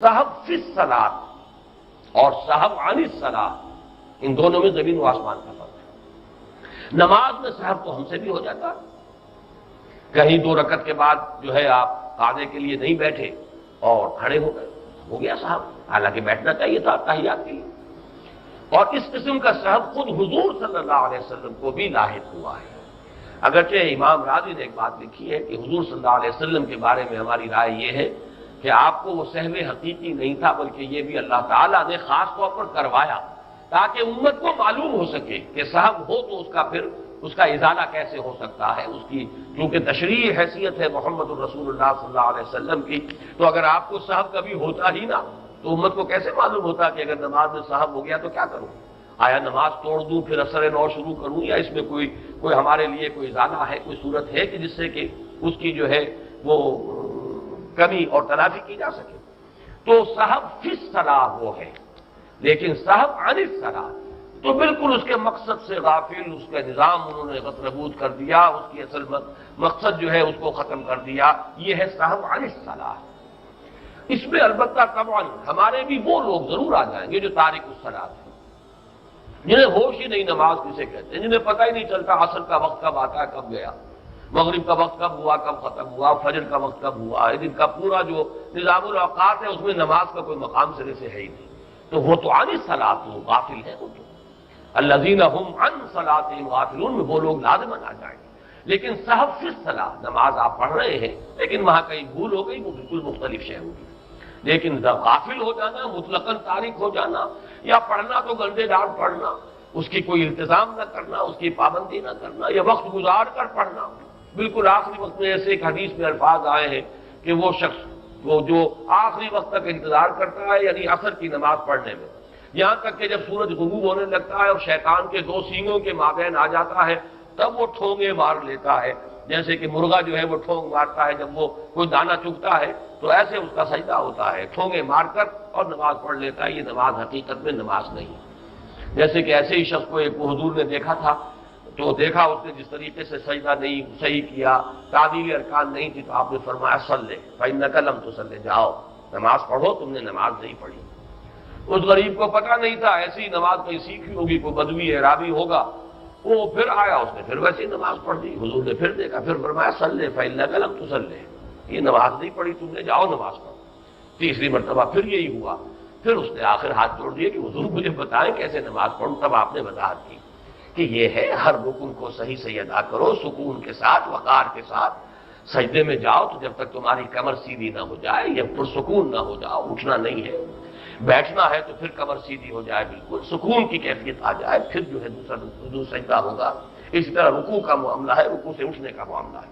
صحب فی الصلاۃ اور صحب عن الصلاۃ، ان دونوں میں زمین و آسمان کا فرق ہے۔ نماز میں صحب تو ہم سے بھی ہو جاتا، کہیں 2 رکعت کے بعد جو ہے آپ قعدے کے لیے نہیں بیٹھے اور کھڑے ہو گئے، ہو گیا صحب، حالانکہ بیٹھنا چاہیے تھا تحیات کے لیے۔ اور اس قسم کا صحب خود حضور صلی اللہ علیہ وسلم کو بھی لاحق ہوا ہے۔ اگرچہ امام راضی نے ایک بات لکھی ہے کہ حضور صلی اللہ علیہ وسلم کے بارے میں ہماری رائے یہ ہے کہ آپ کو وہ سہو حقیقی نہیں تھا، بلکہ یہ بھی اللہ تعالیٰ نے خاص طور پر کروایا تاکہ امت کو معلوم ہو سکے کہ صحب ہو تو اس کا ازالہ کیسے ہو سکتا ہے۔ اس کی کیونکہ تشریعی حیثیت ہے محمد الرسول اللہ صلی اللہ علیہ وسلم کی، تو اگر آپ کو صحب کبھی ہوتا ہی نہ تو امت کو کیسے معلوم ہوتا کہ اگر نماز میں صحب ہو گیا تو کیا کروں؟ آیا نماز توڑ دوں پھر اثر نو شروع کروں، یا اس میں کوئی ہمارے لیے کوئی ازالہ ہے، کوئی صورت ہے کہ جس سے کہ اس کی جو ہے وہ کمی اور تلافی کی جا سکے؟ تو صحب فی الصلاۃ وہ ہے، لیکن صحب عن الصلاۃ تو بالکل اس کے مقصد سے غافل، اس کا نظام انہوں نے غطربود کر دیا، اس کی اصل مقصد جو ہے اس کو ختم کر دیا، یہ ہے صحب عن الصلاۃ۔ اس میں البتہ طبعا ہمارے بھی وہ لوگ ضرور آ جائیں گے جو تارک الصلاۃ ہیں، جنہیں ہوش ہی نہیں نماز کسے کہتے ہیں، جنہیں پتہ ہی نہیں چلتا عصر کا وقت کب آتا ہے کب گیا، مغرب کا وقت کب ہوا کب ختم ہوا، فجر کا وقت کب ہوا، دن کا پورا جو نظام الاوقات ہے اس میں نماز کا کوئی مقام سرے سے ہے ہی نہیں، تو وہ تو عن الصلاۃ وہ غافل ہے، وہ تو الذین هم عن صلاتهم غافلون میں وہ لوگ لازماً آ جائیں گے۔ لیکن صحب فی الصلاۃ، نماز آپ پڑھ رہے ہیں لیکن وہاں کہیں بھول ہو گئی، وہ بالکل مختلف شے ہوگی۔ لیکن غافل ہو جانا، مطلقاً تارک ہو جانا، یا پڑھنا تو گنڈے دار پڑھنا، اس کی کوئی التزام نہ کرنا، اس کی پابندی نہ کرنا، یا وقت گزار کر پڑھنا، بالکل آخری وقت میں ایسے ایک حدیث میں الفاظ آئے ہیں کہ وہ شخص وہ جو آخری وقت تک انتظار کرتا ہے، یعنی عصر کی نماز پڑھنے میں، یہاں تک کہ جب سورج غروب ہونے لگتا ہے اور شیطان کے 2 سینگوں کے مابین آ جاتا ہے تب وہ ٹھونگے مار لیتا ہے، جیسے کہ مرغا جو ہے وہ ٹھونگ مارتا ہے جب وہ کوئی دانہ چگتا ہے، تو ایسے اس کا سجدہ ہوتا ہے، ٹھونگے مار کر اور نماز پڑھ لیتا ہے۔ یہ نماز حقیقت میں نماز نہیں ہے۔ جیسے کہ ایسے ہی شخص کو ایک حضور نے دیکھا تھا، تو دیکھا اس نے جس طریقے سے سجدہ نہیں صحیح کیا، تعدیل ارکان نہیں تھی، تو آپ نے فرمایا صلی فإنک لم تصلی، جاؤ نماز پڑھو، تم نے نماز نہیں پڑھی۔ اس غریب کو پتہ نہیں تھا، ایسی نماز کہیں سیکھی ہوگی، کوئی بدوی اعرابی ہوگا، وہ پھر آیا، اس نے پھر ویسی نماز پڑھ دی، حضور نے پھر دیکھا، پھر فرمایا صلی فإنک لم تصلی، یہ نماز نہیں پڑھی تم نے، جاؤ نماز پڑھو۔ تیسری مرتبہ پھر یہی ہوا، پھر اس نے آخر ہاتھ جوڑ دیے کہ حضور مجھے بتائیں کیسے نماز پڑھوں، تب آپ نے وضاحت کی کہ یہ ہے ہر رکن کو صحیح سے ادا کرو، سکون کے ساتھ، وقار کے ساتھ سجدے میں جاؤ، تو جب تک تمہاری کمر سیدھی نہ ہو جائے یا پرسکون نہ ہو جاؤ، اٹھنا نہیں ہے، بیٹھنا ہے تو پھر کمر سیدھی ہو جائے، بالکل سکون کی کیفیت آ جائے، پھر جو ہے دوسرا سجدہ ہوگا۔ اسی طرح رکوع کا معاملہ ہے، رکوع سے اٹھنے کا معاملہ ہے۔